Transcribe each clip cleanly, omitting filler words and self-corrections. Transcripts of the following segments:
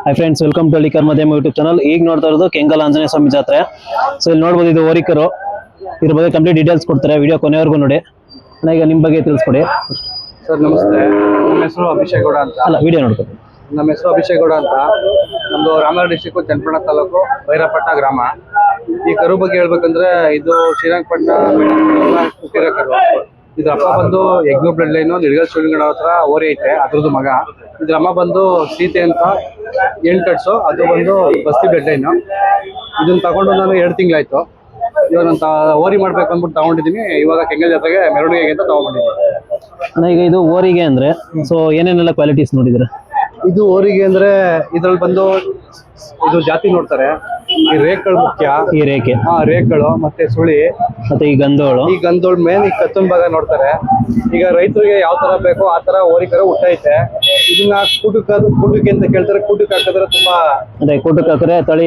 Hi friends, welcome to Hallikar Madhyama YouTube channel. ಈಗ ನೋಡ್ತಾ ಇರೋದು ಕೆಂಗಲ್ ಆಂಜನೇಯ ಸ್ವಾಮಿ ಜಾತ್ರೆ. ಸೊ ಇಲ್ಲಿ ನೋಡ್ಬೋದು, ಇದು ಓರಿಕರು. ಇದ್ರ ಬಗ್ಗೆ ಕಂಪ್ಲೀಟ್ ಡೀಟೇಲ್ಸ್ ಕೊಡ್ತಾರೆ. ವಿಡಿಯೋ ಕೊನೆವರೆಗೂ ನೋಡಿ. ಈಗ ನಿಮ್ಮ ಬಗ್ಗೆ ತಿಳಿಸ್ಕೊಡಿ ಸರ್. ನಮಸ್ತೆ, ನಮ್ಮ ಹೆಸರು ಅಭಿಷೇಕ್ ಗೌಡ ಅಂತ. ಅಲ್ಲ, ವಿಡಿಯೋ ನೋಡ್ಕೊಡಿ. ನಮ್ಮ ಹೆಸರು ಅಭಿಷೇಕ್ ಗೌಡ ಅಂತ. ನಮ್ಮದು ರಾಮನಗರ ಡಿಸ್ಟಿಕ್ ಚನ್ನಪಟ್ಟಣ ತಾಲೂಕು ಭೈರಪಟ್ಟಣ ಗ್ರಾಮ. ಈ ಕರು ಬಗ್ಗೆ ಹೇಳ್ಬೇಕಂದ್ರೆ ಇದು ಶ್ರೀರಂಗಪಟ್ಟಣ ಹುಟ್ಟಿರೋ ಕರು. ಇದ್ರ ಅಪ್ಪ ಬಂದು ಯಜ್ಞ ಬ್ಲಡ್ ಲೈನು ನಿಡ್ಗಲ್ ಶಿವಲಿಂಗಡ ಹತ್ರ ಓರಿ ಐತೆ, ಅದ್ರದ್ದು ಮಗ. ಇದ್ರ ಅಮ್ಮ ಬಂದು ಸೀತೆ ಅಂತ ಕಟ್ಸು, ಅದು ಬಂದು ಬಸ್ತಿ ಬ್ಲಡ್ ಲೈನು. ಇದನ್ನ ತಗೊಂಡು ನಾನು 2 ತಿಂಗಳಾಯ್ತು. ಇವಾಗ ನಾನು ಓರಿ ಮಾಡ್ಬೇಕು ಅಂದ್ಬಿಟ್ಟು ತಗೊಂಡಿದ್ದೀನಿ. ಇವಾಗ ಕೆಂಗಲ್ ಜಾತ್ರೆಗೆ ಮೆರವಣಿಗೆಗೆ ಅಂತ ತಗೊಂಡ್ಬಂದಿದ್ದೀನಿ. ಈಗ ಇದು ಓರಿಗೆ ಅಂದ್ರೆ ಸೊ ಏನೇನೆಲ್ಲ ಕ್ವಾಲಿಟೀಸ್ ನೋಡಿದ್ರೆ? ಇದು ಓರಿಗೆ ಅಂದ್ರೆ ಇದ್ರಲ್ಲಿ ಬಂದು ಇದು ಜಾತಿ ನೋಡ್ತಾರೆ. ಈ ರೇಕ್ಗಳು ಮುಖ್ಯ. ಈ ರೇಖೆ, ರೇಕ್ಗಳು ಮತ್ತೆ ಸುಳಿ ಮತ್ತೆ ಈ ಗಂಧೋಳು. ಈ ಗಂಧೋಳ್ ಮೇನ್ ಈ ಕತ್ತನ್ ಭಾಗ ನೋಡ್ತಾರೆ. ಈಗ ರೈತರಿಗೆ ಯಾವ ತರ ಬೇಕೋ ಆ ತರ ಓರಿಕರ ಹುಟ್ಟೈತೆ. ಇದನ್ನ ಕೂಟಕ್ಕೆ ಅಂತ ಕೇಳ್ತಾರೆ. ಕೂಟಕ್ಕೆ ಹಾಕಿದ್ರೆ ತುಂಬಾ ಅದೇ ಕೂಟಕ್ಕೆ ಹಾಕಿದ್ರೆ ತಳಿ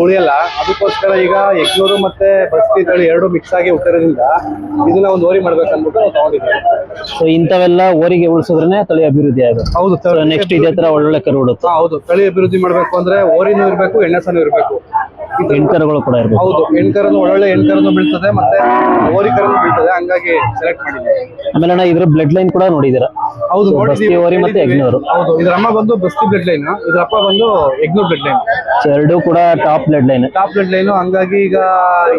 ಉಳಿಯಲ್ಲ. ಅದಕ್ಕೋಸ್ಕರ ಈಗ ಯಜ್ಞೂರು ಮತ್ತೆ ಬಸ್ತಿ ತಳಿ 2 ಮಿಕ್ಸ್ ಆಗಿ ಹುಟ್ಟಿರೋದ್ರಿಂದ ಇದನ್ನ ಒಂದು ಓರಿ ಮಾಡ್ಬೇಕಂದ್ಬಿಟ್ಟು ನಾವು ತಗೊಂಡಿದ್ದೀವಿ. ಸೊ ಇಂಥವೆಲ್ಲ ಓರಿಗೆ ಉಳಿಸಿದ್ರೆ ತಳಿ ಅಭಿವೃದ್ಧಿ ಆಗುತ್ತೆ. ಹೌದು, ನೆಕ್ಸ್ಟ್ ಇದೇ ತರ ಒಳ್ಳೊಳ್ಳೆ ಕರು ಹುಡುತ್ತೆ. ಹೌದು, ತಳಿ ಅಭಿವೃದ್ಧಿ ಮಾಡ್ಬೇಕು ಅಂದ್ರೆ ಓರಿನೂ ಇರ್ಬೇಕು, ಎಣ್ಣೆಸನೂ ಇರ್ಬೇಕು, ಹೆಣ್ಕರುಗಳು ಕೂಡ ಇರ್ಬೇಕು. ಹೌದು, ಹೆಣ್ಕರನ್ನು ಒಳ್ಳೊಳ್ಳೆ ಹೆಣ್ಕರನ್ನು ಬೀಳ್ತದೆ, ಮತ್ತೆ ಓರಿಕರನ್ನು ಬೀಳ್ತದೆ. ಹಂಗಾಗಿ ಸೆಲೆಕ್ಟ್ ಮಾಡಿದ್ದೀವಿ. ಆಮೇಲೆ ಅಣ್ಣ, ಇದ್ರ ಬ್ಲಡ್ ಲೈನ್ ಕೂಡ ನೋಡಿದೀರಾ? ಹೌದು, ಬಸ್ತಿ ಓರಿ ಮತ್ತೆ ಯಜ್ಞೂರು. ಹೌದು, ಇದ್ರ ಅಮ್ಮ ಬಂದು ಬಸ್ತಿ ಬ್ಲಡ್ ಲೈನ್, ಇದ್ರ ಅಪ್ಪ ಬಂದು ಯಜ್ಞೂರ್ ಬ್ಲಡ್ ಲೈನ್. ಎರಡೂ ಕೂಡ ಟಾಪ್ ಬ್ಲಡ್ ಲೈನ್. ಹಂಗಾಗಿ ಈಗ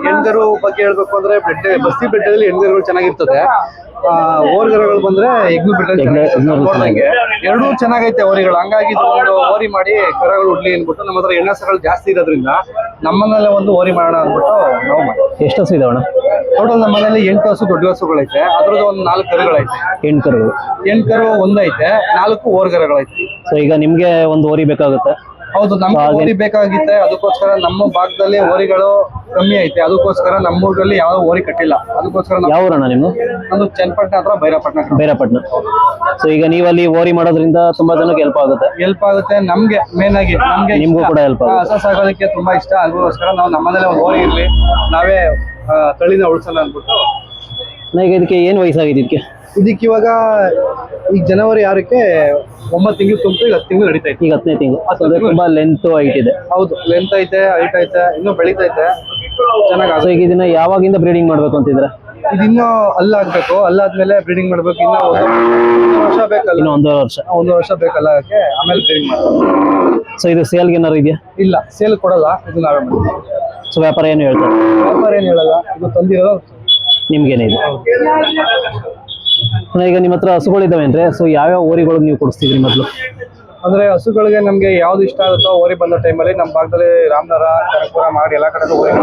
ಹೆಣ್ಗರು ಬಗ್ಗೆ ಹೇಳ್ಬೇಕು ಅಂದ್ರೆ ಬಸ್ತಿ ಬ್ಲಡ್ ಅಲ್ಲಿ ಹೆಣ್ಗರುಗಳು ಚೆನ್ನಾಗಿರ್ತದೆ. ಓರಿಗರುಗಳು ಬಂದ್ರೆ ಯಜ್ಞ ಬ್ಲಡ್ ನೋಡ್ದಂಗೆ ಎರಡೂ ಚೆನ್ನಾಗೈತೆ ಓರಿಗಳು. ಹಂಗಾಗಿ ಒಂದು ಓರಿ ಮಾಡಿ ಕರಗಳು ಉಡ್ಲಿ ಅಂದ್ಬಿಟ್ಟು ನಮ್ಮ ಹತ್ರ ಹೆಣ್ಣಸಗಳು ಜಾಸ್ತಿ ಇರೋದ್ರಿಂದ ನಮ್ಮನೆಲ್ಲ ಒಂದು ಓರಿ ಮಾಡೋಣ ಅಂದ್ಬಿಟ್ಟು ನಾವು ಮಾಡಿ. ಎಷ್ಟು ಹಸು ಇದಾವಣ ಟೋಟಲ್ ನಮ್ಮ ಮನೇಲಿ 8 ಹಸು ದೊಡ್ಡ ಹಸುಗಳೈತೆ. ಅದ್ರದ್ದು ಒಂದು 4 ಕರುಗಳೈತೆ. ಹೆಣ್ಕರುಗಳು 8 ಕರು ಒಂದೈತೆ, 4 ಓರ್ಗರುಗಳೈತೆ. ಸೊ ಈಗ ನಿಮ್ಗೆ ಒಂದು ಓರಿ ಬೇಕಾಗುತ್ತೆ. ಹೌದು, ನಮ್ಗೆ ಓರಿ ಬೇಕಾಗಿತ್ತೆ. ಅದಕ್ಕೋಸ್ಕರ ನಮ್ಮ ಭಾಗದಲ್ಲಿ ಓರಿಗಳು ಕಮ್ಮಿ ಐತೆ. ಅದಕ್ಕೋಸ್ಕರ ನಮ್ಮೂರಲ್ಲಿ ಯಾವ ಓರಿ ಕಟ್ಟಿಲ್ಲ. ಅದಕ್ಕೋಸ್ಕರ ಯಾವ ಊರಣ್ಣ ನೀವು? ಅದು ಚನ್ನಪಟ್ಟಣ ಹತ್ರ ಭೈರಪಟ್ಟಣ. ಸೊ ಈಗ ನೀವಲ್ಲಿ ಓರಿ ಮಾಡೋದ್ರಿಂದ ತುಂಬಾ ಜನಕ್ಕೆ ಹೆಲ್ಪ್ ಆಗುತ್ತೆ. ನಮ್ಗೆ ಮೇನ್ ಆಗಿ ನಿಮ್ಗೂ ಕೂಡ ಹೆಲ್ಪ್ ಆಗುತ್ತೆ. ಹಸ ಸಾಗೋದಕ್ಕೆ ತುಂಬಾ ಇಷ್ಟ. ಅದಕ್ಕೋಸ್ಕರ ನಾವು ನಮ್ಮನೇಲೆ ಒಂದು ಓರಿ ಇರ್ಲಿ, ನಾವೇ ತಳಿನ ಉಳಿಸೋಣ ಅಂದ್ಬಿಟ್ಟು. ಈಗ ಇದಕ್ಕೆ ಏನ್ ವಯಸ್ಸಾಗಿದೆ? ಇದಕ್ಕೆ ಇವಾಗ ಈಗ ಜನವರಿ 6ಕ್ಕೆ 9 ತಿಂಗಳು ತುಂಬಿತು. ಈಗ 10 ತಿಂಗಳು ನಡೀತೈತೆ. ಈಗ 10ನೇ ತಿಂಗಳು. ತುಂಬಾ ಲೆಂತ್ ಹೈಟ್ ಇದೆ. ಹೌದು, ಲೆಂತ್ ಐತೆ, ಹೈಟ್ ಐತೆ, ಇನ್ನೂ ಬೆಳೀತೈತೆ ಚೆನ್ನಾಗಿ. ಸೊ ಈಗ ಇದನ್ನ ಯಾವಾಗಿಂದ ಬ್ರೀಡಿಂಗ್ ಮಾಡ್ಬೇಕು ಅಂತಿದ್ರೆ? ಇದಿನ್ನೂ ಅಲ್ಲಾಗ್ಬೇಕು. ಅಲ್ಲಾದ್ಮೇಲೆ ಬ್ರೀಡಿಂಗ್ ಮಾಡ್ಬೇಕು. ಇನ್ನೂ 1 ವರ್ಷ ಬೇಕಲ್ಲ. ಇನ್ನು 1.5 ವರ್ಷ. 1 ವರ್ಷ ಬೇಕಲ್ಲ, ಅದಕ್ಕೆ ಆಮೇಲೆ ಬ್ರೀಡಿಂಗ್ ಮಾಡ್ಬೇಕು. ಸೊ ಇದು ಸೇಲ್ಗೆ ಏನಾರು ಇದೆಯಾ? ಇಲ್ಲ, ಸೇಲ್ ಕೊಡಲ್ಲ. ಇದು ನಾವೇ ಮಾಡ್ತೀವಿ. ಸೊ ವ್ಯಾಪಾರ ಏನು ಹೇಳ್ತಾರೆ? ವ್ಯಾಪಾರ ಏನು ಹೇಳಲ್ಲ. ಇದು ತಂದಿರೋ ನಿಮ್ಗೇನೆ ಇದೆ. ಈಗ ನಿಮ್ಮ ಹತ್ರ ಹಸುಗಳಿದಾವೇನ್ರಿ? ಸೊ ಯಾವ್ಯಾವ ಓರಿಗಳಿಗೆ ನೀವು ಕೊಡಿಸ್ತಿದ್ರಿ ಮೊದಲು? ಅಂದ್ರೆ ಹಸುಗಳಿಗೆ ನಮ್ಗೆ ಯಾವ್ದು ಇಷ್ಟ ಆಗುತ್ತೋ ಓರಿ ಬಂದ ಟೈಮಲ್ಲಿ ನಮ್ಮ ಭಾಗದಲ್ಲಿ ರಾಮನಗರ, ಕನಕಪುರ ಮಾಡಿ ಎಲ್ಲ ಕಡೆ ಓರಿ.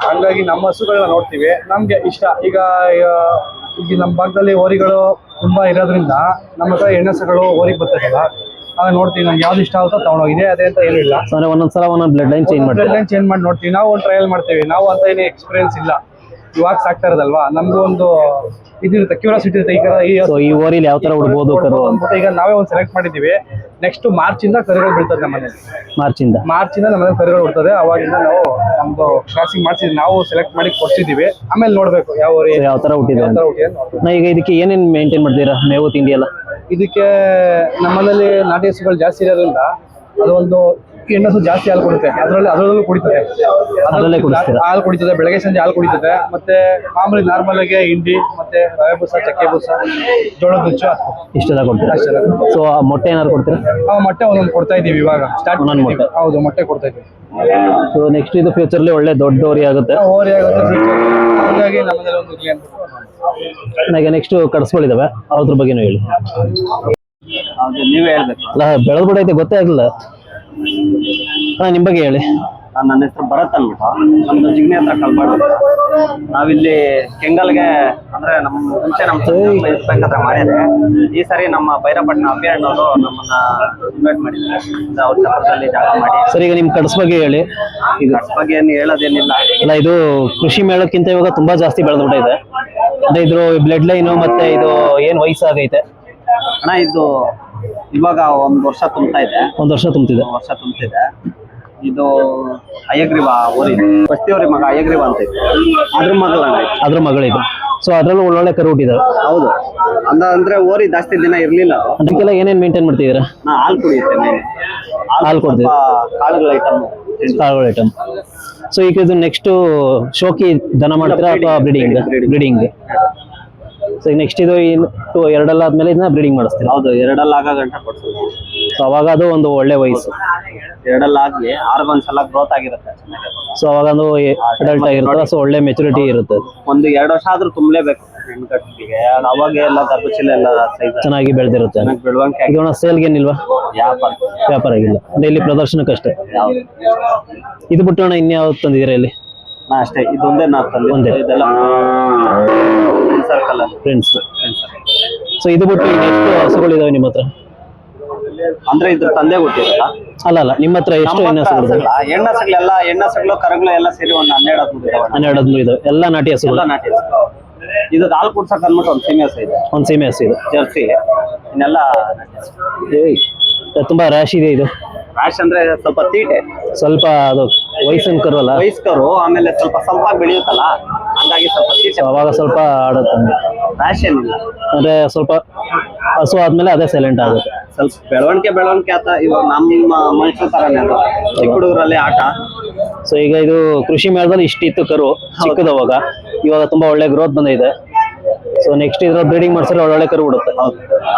ಹಂಗಾಗಿ ನಮ್ಮ ಹಸುಗಳನ್ನ ನೋಡ್ತೀವಿ, ನಮ್ಗೆ ಇಷ್ಟ. ಈಗ ನಮ್ಮ ಭಾಗದಲ್ಲಿ ಓರಿಗಳು ತುಂಬಾ ಇರೋದ್ರಿಂದ ನಮ್ಮ ಹತ್ರ ಹೆಣ್ಣಸುಗಳು ಓರಿಗೆ ಬರ್ತದಲ್ಲ, ಆಗ ನೋಡ್ತೀವಿ. ನಮ್ಗೆ ಯಾವ್ದು ಇಷ್ಟ ಆಗುತ್ತೋ ತಗೊಂಡೋಗಿದೆ ಅದೇ ಅಂತ ಏನೂ ಇಲ್ಲ. ಅಂದ್ರೆ ಒಂದೊಂದ್ಸಲ ಒಂದೊಂದು ಬ್ಲಡ್ ಲೈನ್ ಚೇಂಜ್ ಮಾಡಿ ನೋಡ್ತೀವಿ. ನಾವು ಒಂದು ಟ್ರಯಲ್ ಮಾಡ್ತೀವಿ. ನಾವು ಅಂತ ಏನು ಎಕ್ಸ್ಪೀರಿಯನ್ಸ್ ಇಲ್ಲ, ಇವಾಗ ಸಾಕ್ತಾ ಇರೋದಲ್ವಾ. ನಮ್ದು ಒಂದು ಇದಿರುತ್ತೆ, ಕ್ಯೂರಿಯಾಸಿಟಿ ಇರುತ್ತೆ. ಈ ಓರಿಲಿ ಯಾವ ತರ ಉಡ್ಬೋದು ಕರು ಅಂತ. ಈಗ ನಾವೇ ಒಂದು ಸೆಲೆಕ್ಟ್ ಮಾಡಿದ್ದೀವಿ. ನೆಕ್ಸ್ಟ್ ಮಾರ್ಚಿಂದ ಕರುಗಳು ಬೀಳ್ತದೆ ನಮ್ಮ ಮನೇಲಿ. ಮಾರ್ಚಿಂದ ನಮ್ಮ ಮನೇಲಿ ಕರುಗಳು ಬಿಡ್ತದೆ. ಅವಾಗಿಂದ ನಾವು ನಮ್ದು ಕ್ರಾಸಿಂಗ್ ಮಾಡ್ಸಿದ್ವಿ. ನಾವು ಸೆಲೆಕ್ಟ್ ಮಾಡಿ ಕೊಡ್ಸಿದೀವಿ. ಆಮೇಲೆ ನೋಡ್ಬೇಕು ಯಾವ ಓರಿ ಯಾವ ತರ ಹುಟ್ಟಿದೆ. ಈಗ ಇದಕ್ಕೆ ಏನೇನ್ ಮೇಂಟೈನ್ ಮಾಡ್ತೀರಾ? ಮೇವು ತಿಂಡಿ ಎಲ್ಲ? ಇದಕ್ಕೆ ನಮ್ಮನೇಲಿ ನಾಟಿ ಹಸುಗಳು ಜಾಸ್ತಿ ಇರೋದ್ರಿಂದ ಅದೊಂದು ಹೆಣ್ಣಸು ಜಾಸ್ತಿ ಹಾಲು ಕೊಡುತ್ತೆ. ಅದರಲ್ಲೂ ಕುಡಿತದೆ. ಹಾಲು ಕುಡಿತದೆ. ಬೆಳಗ್ಗೆ ಸಂಜೆ ಹಾಲು ಕುಡಿತದೆ. ಮತ್ತೆ ಮಾಮೂಲಿ ನಾರ್ಮಲ್ ಆಗಿ ಹಿಂಡಿ ಮತ್ತೆ ರವೆ ಬೂಸ, ಚಕ್ಕೆ ಬೂಸ, ಜೋಳದ ನುಚ್ಚು ಇಷ್ಟೆಲ್ಲ ಕೊಡ್ತೀರಾ? ಸೊ ಮೊಟ್ಟೆ ಏನಾದ್ರು ಕೊಡ್ತೀರಾ? ಮೊಟ್ಟೆ ಒಂದೊಂದು ಕೊಡ್ತಾ ಇದೀವಿ ಇವಾಗ. ಮೊಟ್ಟೆ. ಹೌದು, ಮೊಟ್ಟೆ ಕೊಡ್ತಾ ಇದೀವಿ. ಸೊ ನೆಕ್ಸ್ಟ್ ಇದು ಫ್ಯೂಚರ್ಲಿ ಒಳ್ಳೆ ದೊಡ್ಡ ಓರಿ ಆಗುತ್ತೆ. ಫ್ಯೂಚರ್. ಹಾಗಾಗಿ ನಮ್ಮನೇಲಿ ಒಂದು ಇರ್ಲಿ ಅಂದ್ಬಿಟ್ಟು. ಈಗ ನೆಕ್ಸ್ಟ್ ಕಡಸ್ಗಳಿದಾವೆ, ಅದ್ರ ಬಗ್ಗೆನೂ ಹೇಳಿ. ನೀವೇ ಹೇಳ್ಬೇಕು. ಅಲ್ಲ, ಬೆಳೆದ್ ಬಿಡೈತೆ, ಗೊತ್ತೇ ಆಗಲಿಲ್ಲ. ನಿಮ್ ಬಗ್ಗೆ ಹೇಳಿ. ನನ್ನ ಹೆಸರು ಭರತ್ ಅಂದ್ಬಿಟ್ಟು. ನಮ್ದು ಜಿಗ್ನಿ ಹತ್ರ ಕಲ್ಬಾಡು. ನಾವಿಲ್ಲಿ ಕೆಂಗಲ್ಗೆ ಅಂದ್ರೆ ನಮ್ಮ ಮುಂಚೆ ಹತ್ರ ಮಾಡಿದ್ರೆ ಈ ಸರಿ ನಮ್ಮ ಭೈರಪಟ್ಟಣ ಅಭಿಯಾನವರು ನಮ್ಮನ್ನ ಇನ್ವೈಟ್ ಮಾಡಿದ್ದಾರೆ. ಅವ್ರ ಸಪೋರ್ಟಲ್ಲಿ ಜಾಗ ಮಾಡಿ. ಸರಿ, ಈಗ ನಿಮ್ ಕಡಸ್ ಬಗ್ಗೆ ಹೇಳಿ. ಈಗ ಕಡಸ್ ಬಗ್ಗೆ ಏನು ಹೇಳೋದೇನಿಲ್ಲ. ಅಲ್ಲ, ಇದು ಕೃಷಿ ಮೇಳಕ್ಕಿಂತ ಇವಾಗ ತುಂಬಾ ಜಾಸ್ತಿ ಬೆಳೆದ್ಬಿಟ್ಟಿದೆ. ಅಂದ್ರೆ ಇದ್ರ ಬ್ಲಡ್ ಲೈನು ಮತ್ತೆ ಇದು ಏನ್ ವಯಸ್ಸಾಗೈತೆ ಅಣ್ಣ? ಇದು ಇವಾಗ 1 ವರ್ಷ ತುಂಬ್ತಾ ಇದೆ. 1 ವರ್ಷ ತುಂಬ್ತಿದೆ. ಇದು ಅಯ್ಯಗ್ರೀವ ಓರಿ, ಬಸ್ತಿಯವರಿ ಮಗ ಅಯ್ಯಗ್ರೀವ ಅಂತ ಇತ್ತು. ಅದ್ರ ಮಗಳಿದು. ಸೊ ಅದ್ರಲ್ಲೂ ಒಳ್ಳೊಳ್ಳೆ ಕರು ಹುಟ್ಟಿದಾವೆ. ಹೌದು, ಅಂದ್ರೆ ಓರಿ ಜಾಸ್ತಿ ದಿನ ಇರ್ಲಿಲ್ಲ. ಅದಕ್ಕೆಲ್ಲ ಏನೇನ್ ಮೇಂಟೈನ್ ಮಾಡ್ತಿದ್ದೀರಾ? ಹಾಲು ಕುಡಿಯುತ್ತೆ ಮೇಲೆ. ಹಾಲು ಕೊಡ್ತೀವಿ. ಕಾಳುಗಳ ಐಟಮ್. ಕಾಳುಗಳ ಐಟಮ್. ಸೊ ಈಗ ಇದು ನೆಕ್ಸ್ಟ್ ಶೋಕಿ ದನ ಮಾಡ್ತೀರಾ ಅಥವಾ ಬ್ರೀಡಿಂಗ್? ಸೊ ಈಗ ನೆಕ್ಸ್ಟ್ ಇದು ಎರಡಲ್ಲ ಆದ್ಮೇಲೆ ಇದನ್ನ ಬ್ರೀಡಿಂಗ್ ಮಾಡಿಸ್ತೀರಾ? ಹೌದು, ಎರಡಲ್ಲ ಆಗ ಗಂಟೆ ಕೊಡ್ಸೋದು. ಸೊ ಅವಾಗ ಅದು ಒಂದು ಒಳ್ಳೆ ವಯಸ್ಸು. ಎರಡಲ್ಲ ಆಗಿ ಆರ್ಗನ್ಸ್ ಲಗ್ರೋತ್ ಆಗಿರುತ್ತೆ. ಸೊ ಅವಾಗ ಅದು ಅಡಲ್ಟ್ ಆಗಿರುತ್ತೆ. ಸೊ ಒಳ್ಳೆ ಮೆಚುರಿಟಿ ಇರುತ್ತೆ. ಒಂದು 2 ವರ್ಷ ಆದ್ರೂ ತುಂಬಲೇಬೇಕು ಹೆಣ್ಗಟ್ಟಿಗೆ. ಅವಾಗ ಎಲ್ಲ ಗರ್ಭಚೀಲ ಎಲ್ಲ ಸೈಜ್ ಚೆನ್ನಾಗಿ ಬೆಳೆದಿರುತ್ತೆ. ಚೆನ್ನಾಗಿ ಬೆಳವಣಿಗೆ. ಇದು ಸೇಲ್ಗೆ ಏನಿಲ್ವಾ? ವ್ಯಾಪಾರ ಆಗಿಲ್ಲ, ಡೈಲಿ ಪ್ರದರ್ಶನಕ್ಕಷ್ಟೇ. ಇದು ಬಿಟ್ಟು ಅಣ್ಣ ಇನ್ಯಾವ್ದು ತಂದಿದ್ದೀರಾ ಇಲ್ಲಿ? ನಾ ಅಷ್ಟೇ, ಇದೊಂದೇ ನಾವು ತಂದೆ. ಒಂದೇ. ಇದೆಲ್ಲ ಸರ್ಕಲ್ ಫ್ರೆಂಡ್ಸ್. ಸೊ ಇದು ಬಿಟ್ಟು ಎಷ್ಟು ಹಸುಗಳಿದಾವೆ ನಿಮ್ಮ ಹತ್ರ? ಅಂದ್ರೆ ಇದ್ರ ತಂದೆ ಕೊಟ್ಟಿರಲ್ಲ. ಅಲ್ಲ ನಿಮ್ಮ ಹತ್ರ ಎಷ್ಟು ಹೆಣ್ಣಸುಗಳು? ಹೆಣ್ಣಸುಗಳೆಲ್ಲ ಹೆಣ್ಣಸುಗಳು ಕರುಗಳು ಎಲ್ಲ ಸೇರಿ ಒಂದು 12 ಇದಾವೆ. ಎಲ್ಲ ನಾಟಿ ಹಸುಗಳು? ಎಲ್ಲ ನಾಟಿ ಹಸು. ಇದು ಹಾಲು ಕುಡ್ಸಕ್ ಅಂದ್ಬಿಟ್ಟು ಒಂದು ಸೀಮೆ ಹಸು ಇದೆ. ಒಂದು ಸೀಮೆ ಹಸು ಇದೆ, ಜರ್ಸಿ. ಇನ್ನೆಲ್ಲ ತುಂಬಾ ರ್ಯಾಶ್ ಇದೆ ಇದು. ರ್ಯಾಶ್ ಅಂದ್ರೆ ಸ್ವಲ್ಪ ತೀಟೆ, ಸ್ವಲ್ಪ ಅದು ವಯಸ್ಸಿನ ಕರು ಅಲ್ಲ, ವಯಸ್ಕರು. ಆಮೇಲೆ ಸ್ವಲ್ಪ ಬೆಳೆಯುತ್ತಲ್ಲ, ಹಂಗಾಗಿ ಸ್ವಲ್ಪ ತೀಟೆ. ಅವಾಗ ಸ್ವಲ್ಪ ಆಡುತ್ತೆ. ರ್ಯಾಶ್ ಏನಿಲ್ಲ, ಅಂದ್ರೆ ಸ್ವಲ್ಪ ಹಸು ಆದ್ಮೇಲೆ ಅದೇ ಸೈಲೆಂಟ್ ಆಗುತ್ತೆ. ಸ್ವಲ್ಪ ಬೆಳವಣಿಗೆ ಆತ. ಇವಾಗ ನಮ್ಮ ಮನುಷ್ಯ ತರನೇ ಅದು, ಚಿಕ್ಕ ಹುಡುಗರಲ್ಲಿ ಆಟ. ಸೊ ಈಗ ಇದು ಕೃಷಿ ಮೇಳದಲ್ಲಿ ಇಷ್ಟಿತ್ತು ಕರು ಚಿಕ್ಕದವಾಗ, ಇವಾಗ ತುಂಬಾ ಒಳ್ಳೆ ಗ್ರೋತ್ ಬಂದಿದೆ. ಸೊ ನೆಕ್ಸ್ಟ್ ಇದ್ರ ಬ್ರೀಡಿಂಗ್ ಮಾಡ್ಸಿದ್ರೆ ಒಳ್ಳೆ ಕರು ಬಿಡುತ್ತೆ.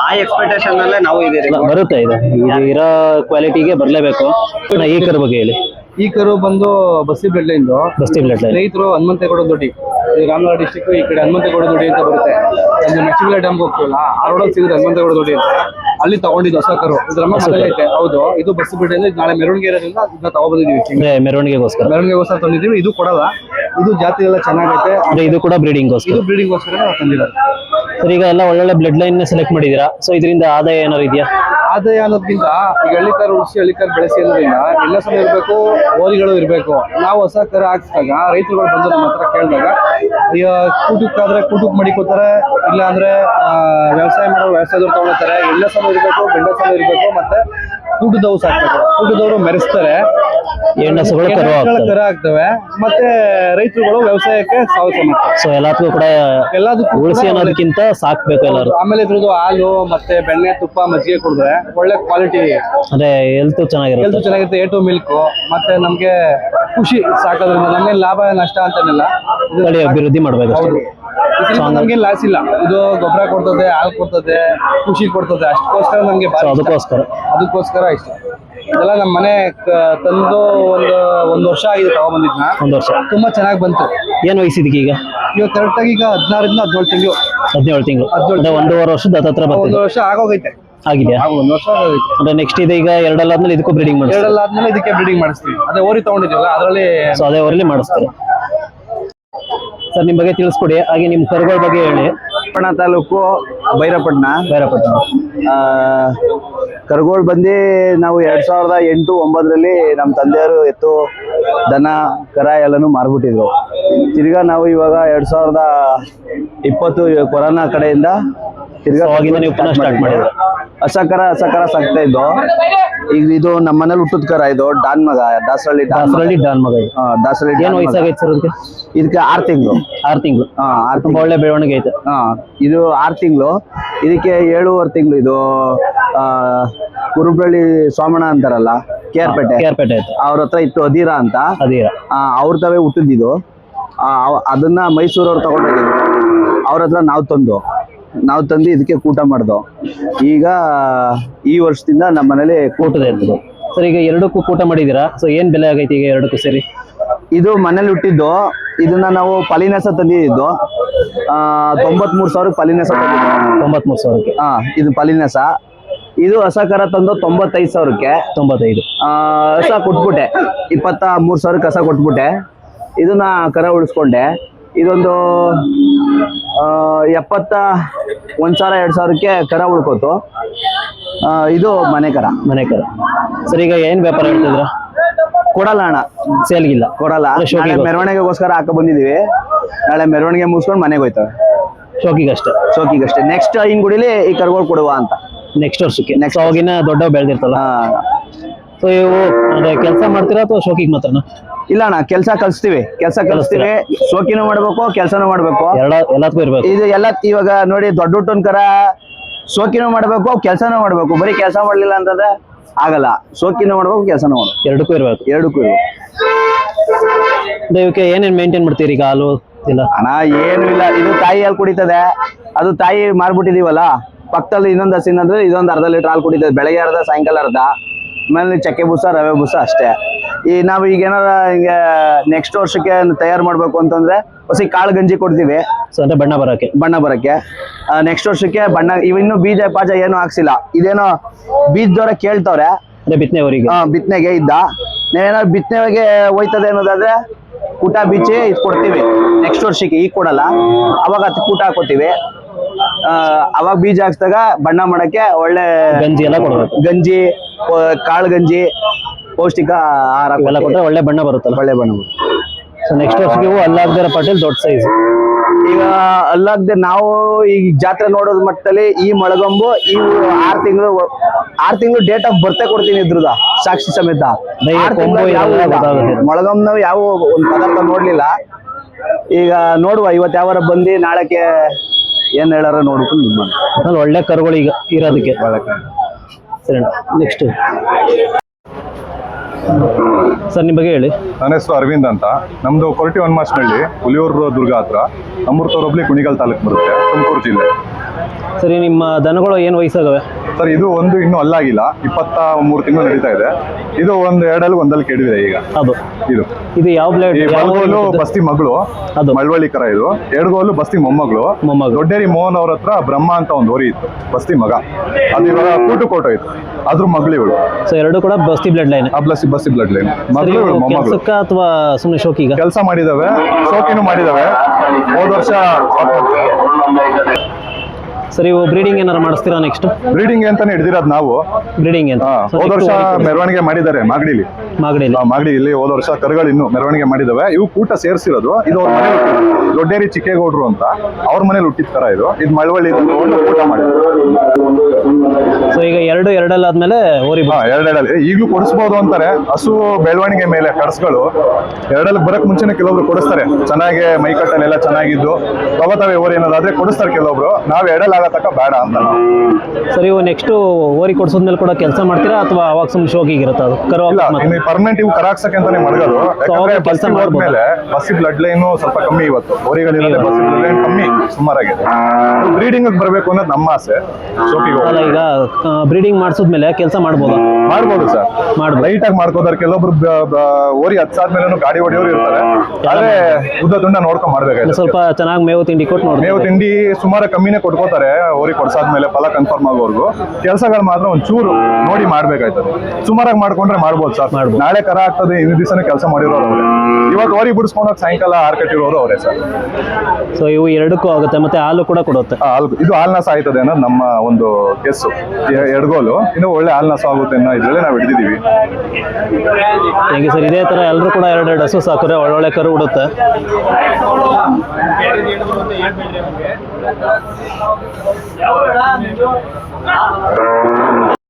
ಆ ಎಕ್ಸ್ಪೆಕ್ಟೇಷನ್ ಅಲ್ಲೇ ನಾವು ಇದೀರಿ. ಬರುತ್ತೆ ಇದು ಇರೋ ಕ್ವಾಲಿಟಿಗೆ ಬರ್ಲೇಬೇಕು. ಈ ಕರು ಬಗ್ಗೆ ಹೇಳಿ. ಈ ಕರು ಬಂದು ಬಸ್ತಿ ಬ್ಲಡ್ ರೈತರು ಹನುಮಂತೇಗೌಡ ದೊಡ್ಡಿ, ರಾಮನಗರ ಡಿಸ್ಟಿಕ್ ಈ ಕಡೆ ಹನುಮಂತೇಗೌಡ ದೊಡ್ಡಿ ಅಂತ ಬರುತ್ತೆ. ಅಲ್ಲಿ ಮೆಚ್ಚುವಿಲೆ ಡ್ಯಾಮ್ಗೆ ಹೋಗ್ತೀವಲ್ಲ, ಆ ರೋಡಲ್ಲಿ ಸಿಗುತ್ತೆ ಹನುಮಂತೇಗೌಡ ದೊಡ್ಡಿ ಅಂತ. ಅಲ್ಲಿ ತಗೊಂಡಿದ್ದು ಹೊಸ ಕರು. ಇದ್ರಮ್ಮ ಮನೇಲಿ ಐತೆ. ಹೌದು, ಇದು ಬಸ್ ಬಿಡ್ ನಾಳೆ ಮೆರವಣಿಗೆ ಇರೋದ್ರಿಂದ ಇದನ್ನ ತಗೊಬಂದಿದೀವಿ. ಮೆರವಣಿಗೆಗೋಸ್ಕರ ತಂದಿದ್ದೀವಿ. ಇದು ಕೊಡಲ್ಲ, ಇದು ಜಾತಿ ಎಲ್ಲ ಚೆನ್ನಾಗೈತೆ. ಇದು ಕೂಡ ಬ್ರೀಡಿಂಗ್ಗೋಸ್ಕರ. ಇದು ಬ್ರೀಡಿಂಗ್ಗೋಸ್ಕರ ತಂದಿದ್ದಾರೆ. ಸರ್ ಈಗ ಎಲ್ಲ ಒಳ್ಳೊಳ್ಳೆ ಬ್ಲಡ್ ಲೈನ್ ಸೆಲೆಕ್ಟ್ ಮಾಡಿದೀರಾ. ಸೊ ಇದರಿಂದ ಆದಾಯ ಏನಾದ್ರು ಇದೆಯಾ? ಆದಾಯ ಅನ್ನೋದ್ಕಿಂತ ಈಗ ಹಳ್ಳಿಕಾರು ಉಳಿಸಿ ಹಳ್ಳಿಕಾರು ಬೆಳೆಸಿ ಅನ್ನೋದ್ರಿಂದ ಎಲ್ಲ ಸಲ ಇರಬೇಕು, ಓರಿಗಳು ಇರಬೇಕು. ನಾವು ಹೊಸ ಕರು ಹಾಕ್ಸಿದಾಗ ರೈತರುಗಳು ಬಂದು ನಮ್ಮ ಹತ್ರ ಕೇಳಿದಾಗ, ಈಗ ಕೂಟಕ್ಕಾದ್ರೆ ಕೂಟಕ್ಕೆ ಮಡಿಕೋತಾರೆ, ಇಲ್ಲ ಅಂದ್ರೆ ವ್ಯವಸಾಯ ಮಾಡೋರು ವ್ಯವಸಾಯದವ್ರು ತಗೊಳ್ತಾರೆ. ಎಲ್ಲ ಸಲ ಇರಬೇಕು, ಗಂಡ ಸಲ ಇರಬೇಕು, ಮತ್ತೆ ಕೂಟದವ್ರು ಸಾಕ್ಬೇಕು. ಕೂಟದವರು ಮೆರೆಸ್ತಾರೆ, ಹೆಣ್ಣಸುಗಳು ಕರು ಆಗ್ತವೆ, ಮತ್ತೆ ರೈತರುಗಳು ವ್ಯವಸಾಯಕ್ಕೆ ಸಾಹಸ ಮಾಡ್ತಾರೆ. ಸೊ ಎಲ್ಲದಕ್ಕೂ ಕೂಡ ಎಲ್ಲದಕ್ಕೂ ಉಳಿಸಿ ಅನ್ನೋದಕ್ಕಿಂತ ಸಾಕ್ಬೇಕು ಎಲ್ಲರೂ. ಆಮೇಲೆ ಇದ್ರದ್ದು ಹಾಲು ಮತ್ತೆ ಬೆಣ್ಣೆ, ತುಪ್ಪ, ಮಜ್ಜಿಗೆ ಕುಡಿದ್ರೆ ಒಳ್ಳೆ ಕ್ವಾಲಿಟಿ, ಅಂದ್ರೆ ಹೆಲ್ತ್ ಚೆನ್ನಾಗಿರುತ್ತೆ. A2 milk. ಮತ್ತೆ ನಮ್ಗೆ ಖುಷಿ ಸಾಕೋದ್ರಿಂದ. ನಮ್ಗೆ ಲಾಭ ನಷ್ಟ ಅಂತೇನಿಲ್ಲ, ಅಭಿವೃದ್ಧಿ ಮಾಡ್ಬೇಕು. ನಮ್ಗೆ ಲಾಸ್ ಇಲ್ಲ. ಇದು ಗೊಬ್ಬರ ಕೊಡ್ತದೆ, ಹಾಲು ಕೊಡ್ತದೆ, ಖುಷಿ ಕೊಡ್ತದೆ. ಅಷ್ಟಕ್ಕೋಸ್ಕರ ನಮ್ಗೆ ಅದಕ್ಕೋಸ್ಕರ ಇಷ್ಟ. ಇದೆಲ್ಲ ನಮ್ಮ ಮನೆ ತಂದು ಒಂದು ವರ್ಷ ಆಗಿದೆ ತಗೊಬಂದಿದ್ನ. ಒಂದು ವರ್ಷ ತುಂಬಾ ಚೆನ್ನಾಗಿ ಬಂತು. ಏನ್ ವಯಸ್ಸಿದಕ್ಕೆ ಈಗ? ಇವಾಗ ಕರೆಕ್ಟ್ ಆಗಿ ಈಗ 16ರಿಂದ 17 ತಿಂಗಳು. 17 ತಿಂಗಳು, 1.5 ವರ್ಷದ ಹತ್ರ ಒಂದು ವರ್ಷ ಆಗೋಗೈತೆ. ಆಗಿದೆಯಾ? ಒಂದು ವರ್ಷ ಆಗೋಗೈತೆ. ಅಂದ್ರೆ ನೆಕ್ಸ್ಟ್ ಇದೆ ಈಗ ಎರಡಲ್ಲ ಆದ್ಮೇಲೆ ಇದಕ್ಕೂ ಬ್ರೀಡಿಂಗ್ ಮಾಡಿ. ಎರಡಲ್ಲ ಆದ್ಮೇಲೆ ಇದಕ್ಕೆ ಬ್ರೀಡಿಂಗ್ ಮಾಡಿಸ್ತೀವಿ. ಅದೇ ಓರಿ ತಗೊಂಡಿದ್ವಲ್ಲ ಅದರಲ್ಲಿ. ಸೊ ಅದೇ ಓರಿಲಿ ಮಾಡಿಸ್ತಾರೆ. ಸರ್ ನಿಮ್ ಬಗ್ಗೆ ತಿಳಿಸ್ಕೊಡಿ, ಹಾಗೆ ನಿಮ್ ಕರುಗಳ ಬಗ್ಗೆ ಹೇಳಿ. ಪಟ್ಟಣ ತಾಲೂಕು ಬೈರಪಟ್ಟಣ. ಕರುಗಳು ಬಂದು ನಾವು 2008-09ರಲ್ಲಿ ನಮ್ಮ ತಂದೆಯವರು ಎತ್ತು, ದನ, ಕರ ಎಲ್ಲನೂ ಮಾರ್ಬಿಟ್ಟಿದ್ರು. ತಿರ್ಗಾ ನಾವು ಇವಾಗ 2020 ಕೊರೋನಾ ಕಡೆಯಿಂದ ತಿರ್ಗಾ ನೀವು ಪುನಃ ಸ್ಟಾರ್ಟ್ ಮಾಡಿದ್ರು. ಹಸಕರ ಸಾಕ್ತಾ ಇದ್ದು. ಈಗ ಇದು ನಮ್ಮ ಮನೇಲಿ ಹುಟ್ಟದ ಕರ. ಇದು ಡಾನ್ ಮಗ, ದಾಸರಳ್ಳಿ ಡಾನ್ ಮಗ. ದಾಸರಳ್ಳಿ. ಏನ್ ವಯಸ್ಸಾಗೈತೆ ಸರ್ ಇದಕ್ಕೆ? ಇದಕ್ಕೆ 6 ತಿಂಗಳು. 6 ತಿಂಗಳು. ತುಂಬಾ ಒಳ್ಳೆ ಬೆಳವಣಿಗೆ ಐತೆ. ಇದು 6 ತಿಂಗಳು. ಇದಕ್ಕೆ 7.5 ತಿಂಗಳು. ಇದು ಕುರುಬಳ್ಳಿ ಸೋಮಣ್ಣ ಅಂತಾರಲ್ಲ, ಕೇರ್ಪೇಟೆ ಐತೆ, ಅವ್ರ ಹತ್ರ ಇತ್ತು ಅಧೀರ ಅಂತ. ಅವ್ರ ತವೇ ಹುಟ್ಟಿದ್ದು. ಅದನ್ನ ಮೈಸೂರವ್ರು ತಗೊಂಡೋಗಿದ್ರು. ಅವ್ರ ಹತ್ರ ನಾವು ತಂದು ಇದಕ್ಕೆ ಕೂಟ ಮಾಡ್ದು. ಈಗ ಈ ವರ್ಷದಿಂದ ನಮ್ಮ ಮನೇಲಿ ಕೂಟದ ಇರ್ತದೆ. ಸರ್ ಈಗ ಎರಡಕ್ಕೂ ಕೂಟ ಮಾಡಿದೀರಾ. ಸೊ ಏನ್ ಬೆಲೆ ಆಗೈತಿ ಈಗ ಎರಡಕ್ಕೂ ಸೇರಿ? ಇದು ಮನೇಲಿ ಹುಟ್ಟಿದ್ದು. ಇದನ್ನ ನಾವು ಪಲಿನೆಸ ತಂದಿದ್ದು. 93,000 ಪಲಿನೆಸ ತಂದಿದ್ದು. 93,000ಕ್ಕೆ. ಇದು ಪಲಿನೆಸ. ಇದು ಹೊಸ ಕರ ತಂದು 95,000ಕ್ಕೆ. 95. ಹಸ ಕೊಟ್ಬಿಟ್ಟೆ. 23,000ಕ್ಕೆ ಹಸ ಕೊಟ್ಬಿಟ್ಟೆ. ಇದನ್ನ ಕರ ಉಳಿಸ್ಕೊಂಡೆ. ಇದೊಂದು 71,000-2,000ಕ್ಕೆ ಕರ ಉಳ್ಕೋತು. ಇದು ಮನೆ ಕರ. ಸರ್ ಈಗ ಏನ್ ವ್ಯಾಪಾರ ಹೇಳ್ತಿದ್ರ? ಕೊಡಲ್ಲ ಅಣ್ಣ, ಸೇಲ್ಗಿಲ್ಲ, ಕೊಡಲ್ಲ. ನಾಳೆ ಮೆರವಣಿಗೆಗೋಸ್ಕರ ಹಾಕ ಬಂದಿದೀವಿ. ನಾಳೆ ಮೆರವಣಿಗೆ ಮುಗಿಸ್ಕೊಂಡು ಮನೆಗೆ ಹೋಯ್ತವೆ. ಶೋಕಿಗಷ್ಟೇ. ನೆಕ್ಸ್ಟ್ ಹಿಂಗುಡಿಲಿ ಈ ಕರುಗಳು ಕೊಡುವ ಅಂತ. ನೆಕ್ಸ್ಟ್ ವರ್ಷಕ್ಕೆ. ಅವಾಗಿನ ದೊಡ್ಡ ಬೆಳೆದಿರ್ತಲ್ಲ. ಸೊ ಇವು ಕೆಲಸ ಮಾಡ್ತೀರಾ ಅಥವಾ ಶೋಕಿಗೆ ಮಾತ್ರನಾ? ಇಲ್ಲ ಅಣ್ಣ, ಕೆಲಸ ಕಲಿಸ್ತೀವಿ. ಶೋಕಿನೂ ಮಾಡ್ಬೇಕು, ಕೆಲಸನೂ ಮಾಡ್ಬೇಕು. ಎಲ್ಲದಕ್ಕೂ ಇರ್ಬೇಕು. ಇದು ಎಲ್ಲ ಇವಾಗ ನೋಡಿ, ದೊಡ್ಡ ಹುಟ್ಟನ್ ಕರ ಶೋಕಿನೂ ಮಾಡ್ಬೇಕು, ಕೆಲಸನೂ ಮಾಡ್ಬೇಕು. ಬರೀ ಕೆಲಸ ಮಾಡ್ಲಿಲ್ಲ ಅಂತಂದ್ರೆ ಆಗಲ್ಲ. ಶೋಕಿನೂ ಮಾಡ್ಬೇಕು, ಕೆಲಸನೂ ಮಾಡ್ಬೇಕು, ಎರಡಕ್ಕೂ ಇರಬೇಕು. ಎರಡಕ್ಕೂ ಇರ್ಬೇಕು. ಇವಕ್ಕೆ ಏನೇನ್ ಮೇಂಟೈನ್ ಮಾಡ್ತೀರಿ ಈಗ? ಹಾಲು ಇಲ್ಲ ಹಣ ಏನು ಇಲ್ಲ, ಇದು ತಾಯಿ ಹಾಲು ಕುಡಿತದೆ, ಅದು ತಾಯಿ ಮಾರ್ಬಿಟ್ಟಿದೀವಲ್ಲ, ಪಕ್ಕದಲ್ಲಿ ಇನ್ನೊಂದು ಹಸಿನ ಅಂದ್ರೆ ಇದೊಂದು ಅರ್ಧ ಲೀಟರ್ ಹಾಲು ಕುಡಿತದೆ, ಬೆಳಗ್ಗೆ ಅರ್ಧ ಸಾಯಂಕಾಲ ಅರ್ಧ, ಆಮೇಲೆ ಚಕ್ಕೆ ಬೂಸ ರವೆ ಬೂಸ ಅಷ್ಟೇ. ಈ ನಾವು ಈಗ ಏನಾರ ಹಿಂಗೆ ನೆಕ್ಸ್ಟ್ ವರ್ಷಕ್ಕೆ ತಯಾರು ಮಾಡ್ಬೇಕು ಅಂತಂದ್ರೆ ಹೊಸ ಕಾಳು ಗಂಜಿ ಕೊಡ್ತೀವಿ. ಸೊ ಅಂದ್ರೆ ಬಣ್ಣ ಬರಕ್ಕೆ ನೆಕ್ಸ್ಟ್ ವರ್ಷಕ್ಕೆ ಬಣ್ಣ. ಇನ್ನು ಬೀಜ ಪಾಜ ಏನು ಹಾಕ್ಸಿಲ್ಲ, ಇದೇನೋ ಬೀಜದವ್ರ ಕೇಳ್ತವ್ರೆ ಬಿತ್ತನೆವರಿಗೆ. ಬಿತ್ತನೆಗೆ ಇದ್ದ ನಾವೇನಾದ್ರು ಬಿತ್ತನೆಗೆ ಹೋಯ್ತದೆ ಅನ್ನೋದಾದ್ರೆ ಕೂಟ ಬೀಚಿ ಇದು ಕೊಡ್ತೀವಿ ನೆಕ್ಸ್ಟ್ ವರ್ಷಕ್ಕೆ. ಈಗ ಕೊಡಲ್ಲ, ಅವಾಗ ಅದು ಕೂಟ ಹಾಕೋತೀವಿ. ಅವಾಗ ಬೀಜ ಹಾಕ್ಸಿದಾಗ ಬಣ್ಣ ಮಾಡಕ್ಕೆ ಒಳ್ಳೆ ಗಂಜಿ ಎಲ್ಲ ಕೊಡ್ಬೇಕು. ಗಂಜಿ, ಕಾಳು ಗಂಜಿ, ಪೌಷ್ಟಿಕ ಆಹಾರ ಎಲ್ಲ ಕೊಟ್ರೆ ಒಳ್ಳೆ ಬಣ್ಣ ಬರುತ್ತಲ್ಲ. ಒಳ್ಳೆ ಬಣ್ಣ. ಸೊ ನೆಕ್ಸ್ಟ್ ವರ್ಷಕ್ಕೆ ಇವು ಅಲ್ಲಾಗ್ದರ ಪಾಟೀಲ್ ದೊಡ್ಡ ಸೈಜ್. ಈಗ ಅಲ್ಲಾಗ್ದೆ ನಾವು ಈಗ ಜಾತ್ರೆ ನೋಡೋದ್ ಮಟ್ಟದಲ್ಲಿ ಈ ಮೊಳಗೊಂಬು ಇವು 6 ತಿಂಗಳು ಡೇಟ್ ಆಫ್ ಬರ್ತೆ ಕೊಡ್ತೀನಿ ಇದ್ರದ ಸಾಕ್ಷಿ ಸಮೇತ. ಮೊಳಗೊಂಬ ಯಾವ ಒಂದು ಪದಾರ್ಥ ನೋಡ್ಲಿಲ್ಲ. ಈಗ ನೋಡುವ, ಇವತ್ತು ಯಾವಾರ ಬಂದು ನಾಳಕ್ಕೆ ಏನ್ ಹೇಳಾರ ನೋಡ್ಕೊಂಡು ಒಳ್ಳೆ ಕರುಗಳು ಈಗ ಇರೋದಕ್ಕೆ. ಸರಿ, ನೆಕ್ಸ್ಟ್ ಸರ್ ನಿಮ್ಮ ಬಗ್ಗೆ ಹೇಳಿ. ನನ್ನ ಹೆಸರು ಅರವಿಂದ್ ಅಂತ. ನಮ್ದು ಕೊರಟಿ ವನಮಾಸನಹಳ್ಳಿ, ಹುಲಿಯೂರು ದುರ್ಗ ಹತ್ರ, ಅಮೃತ ಹೋಬಳಿ, ಕುಣಿಗಲ್ ತಾಲೂಕು ಬರುತ್ತೆ, ತುಮಕೂರು ಜಿಲ್ಲೆ. ಸರಿ, ನಿಮ್ಮ ದನಗಳು ಏನು ವಯಸ್ಸಾಗವೆ ಸರ್? ಇದು ಒಂದು ಇನ್ನೂ ಅಲ್ಲಾಗಿಲ್ಲ, 23 ತಿಂಗಳು ನಡೀತಾ ಇದೆ. ಇದು ಒಂದು ಎರಡಲ್ಲಿ ಒಂದಲ್ಲಿ ಕೆಡವಿದೆ ಈಗ. ಅದು ಇದು ಯಾವ ಬ್ಲೇಡ್? ಈ ಬಲ್ಗೋಲು ಬಸ್ತಿ ಮಗಳು, ಅದು ಮಳವಳ್ಳಿ ಕರ. ಇದು ಎಡಗೋಲು ಬಸ್ತಿ ಮೊಮ್ಮಗಳು. ದೊಡ್ಡೇರಿ ಮೋಹನ್ ಅವ್ರ ಹತ್ರ ಬ್ರಹ್ಮ ಅಂತ ಒಂದು ಹೋರಿ ಇತ್ತು, ಬಸ್ತಿ ಮಗ. ಅದು ಇವಾಗ ಕೂಟು ಇತ್ತು, ಅದ್ರ ಮಗಳು ಇವಳು. ಸೊ ಎರಡು ಕೂಡ ಬಸ್ತಿ ಬ್ಲಡ್ ಲೈನ್. ಬಸ್ತಿ ಬ್ಲಡ್ ಲೈನ್ ಮಗಳು, ಮೊಮ್ಮಗಳು. ಅಥವಾ ಸುಮ್ಮನೆ ಶೋಕಿಗ ಕೆಲಸ ಮಾಡಿದಾವೆ, ಶೋಕಿನೂ ಮಾಡಿದಾವೆ. ಹೋದ ವರ್ಷ ಸರಿ, ಬ್ರೀಡಿಂಗ್ ಏನಾರು ಮಾಡಿಸ್ತೀರಾ? ನೆಕ್ಸ್ಟ್ ಬ್ರೀಡಿಂಗ್ ಅಂತಾನೆ ಹಿಡಿದಿರೋದು ನಾವು. ಬ್ರೀಡಿಂಗ್ ಅಂತ ಹೋದ ವರ್ಷ ಮೆರವಣಿಗೆ ಮಾಡಿದ್ದಾರೆ ಮಾಗಡಿಲಿ. ಇಲ್ಲಿ ಹೋದ ವರ್ಷ ಕರುಗಳು ಇನ್ನು ಮೆರವಣಿಗೆ ಮಾಡಿದಾವೆ. ಇವು ಕೂಟ ಸೇರಿಸಿರೋದು. ಇದು ಅವ್ರ ಮನೆ ದೊಡ್ಡೇರಿ ಚಿಕ್ಕೇಗೌಡರು ಅಂತ, ಅವ್ರ ಮನೇಲಿ ಹುಟ್ಟಿದ ಕರ ಇದು. ಇದು ಮಳವಳ್ಳಿ ಕೂಟ ಮಾಡಿದ್ರು. ಸೊ ಈಗ ಎರಡಲ್ಲಾದ್ಮೇಲೆ ಎರಡೆರಡಲ್ಲಿ ಈಗಲೂ ಕೊಡಿಸ್ಬೋದು ಅಂತಾರೆ. ಹಸು ಬೆಳವಣಿಗೆ ಮೇಲೆ ಕಡಸ್ಗಳು ಎರಡಲ್ಲಿ ಬರಕ್ ಮುಂಚೆನೆ ಕೆಲವೊಬ್ರು ಕೊಡಿಸ್ತಾರೆ. ಚೆನ್ನಾಗಿ ಮೈಕಟ್ಟನೆಲ್ಲ ಚೆನ್ನಾಗಿದ್ದು ತಗೋತಾವೆ ಓರಿ ಅನ್ನೋದಾದ್ರೆ ಕೊಡಿಸ್ತಾರೆ ಕೆಲವೊಬ್ರು. ನಾವು ಎರಡಲ್ಲಿ ಆಗತಕ್ಕ ಬೇಡ ಅಂತ ನಾವು. ಸರಿ, ಇವು ನೆಕ್ಸ್ಟ್ ಓರಿ ಕೊಡ್ಸೋದ್ಮೇಲೆ ಕೂಡ ಕೆಲಸ ಮಾಡ್ತೀರಾ ಅಥವಾ ಅವಾಗ ಸುಮ್ಮನೆ ಶೋಕಿಗೆ ಇರುತ್ತೆ? ಅದು ಕರು ಪರ್ಮನೆಂಟ್ ಇವು ಕರಾಕ್ಸಕ್ಕೆ ಅಂತಾನೆ ಮಡಗೋದು. ಕೆಲಸ ಮಾಡಿದ್ಮೇಲೆ ಬಸ್ಸಿ ಬ್ಲಡ್ ಲೈನ್ ಸ್ವಲ್ಪ ಕಮ್ಮಿ. ಇವತ್ತು ಓರಿಗಳಿರೋದೇ ಬಸ್ಸಿ ಬ್ಲಡ್ ಲೈನ್ ಕಮ್ಮಿ ಸುಮಾರಾಗಿದೆ. ಬ್ರೀಡಿಂಗ್ ಬರಬೇಕು ಅನ್ನೋದು ನಮ್ಮ ಆಸೆ. ಶೋಕಿಗೆ ಅಲ್ಲ, ಈಗ ಬ್ರೀಡಿಂಗ್ ಮಾಡಿಸಿದ್ಮೇಲೆ ಕೆಲಸ ಮಾಡ್ಬೋದು ಸರ್. ಲೈಟ್ ಆಗಿ ಮಾಡ್ಕೋದಾರೆ. ಕೆಲವೊಬ್ರು ಓರಿ ಹಚ್ಚಾದ್ಮೇಲೆ ಗಾಡಿ ಹೊಡಿಯೋರು ಇರ್ತಾರೆ. ಆದ್ರೆ ಉದ್ದ ತುಂಡ ನೋಡ್ಕೊಂಡ್ ಮಾಡ್ಬೇಕಾಯ್ತು. ಸ್ವಲ್ಪ ಚೆನ್ನಾಗಿ ಮೇವು ತಿಂಡಿ ಕೊಟ್ಟು ನೋಡಿ. ಮೇವು ತಿಂಡಿ ಸುಮಾರು ಕಮ್ಮಿನೇ ಕೊಟ್ಕೋತಾರೆ ಓರಿ ಕೊಡ್ಸಾದ್ಮೇಲೆ, ಫಲ ಕನ್ಫರ್ಮ್ ಆಗೋರ್ಗು. ಕೆಲಸಗಳು ಮಾತ್ರ ಒಂಚೂರು ನೋಡಿ ಮಾಡ್ಬೇಕಾಯ್ತದೆ. ಸುಮಾರಾಗಿ ಮಾಡ್ಕೊಂಡ್ರೆ ಮಾಡ್ಬೋದು ಸರ್. ನಾಳೆ ಕರ ಆಗ್ತದೆ, ಇನ್ನು ದಿವಸನೇ ಕೆಲಸ ಮಾಡಿರೋರು ಅವರೇ. ಇವಾಗ ಓರಿ ಬಿಡಿಸ್ಕೊಂಡೋಗಿ ಸಾಯಂಕಾಲ ಆರ್ ಕಟ್ಟಿರೋರು ಅವರೇ ಸರ್. ಸೊ ಇವು ಎರಡಕ್ಕೂ ಆಗುತ್ತೆ, ಮತ್ತೆ ಹಾಲು ಕೂಡ ಕೊಡುತ್ತೆ. ಇದು ಹಾಲ್ನಾಸ ಆಯ್ತದೆ ಅನ್ನೋದು ನಮ್ಮ ಒಂದು ಕೆಸ್ಸು. ಎಡಗೋಲು ಇನ್ನು ಒಳ್ಳೆ ಹಾಲ್ನಾಸ ಆಗುತ್ತೆ ಅನ್ನೋ ಇದ್ರಲ್ಲಿ ನಾವು ಹಿಡಿದಿದ್ದೀವಿ. ಹೇಗೆ ಸರ್, ಇದೇ ತರ ಎಲ್ಲರೂ ಕೂಡ ಎರಡೆರಡು ಹಸು ಸಾಕಿದ್ರೆ ಒಳ್ಳೊಳ್ಳೆ ಕರು ಉಡುತ್ತೆ.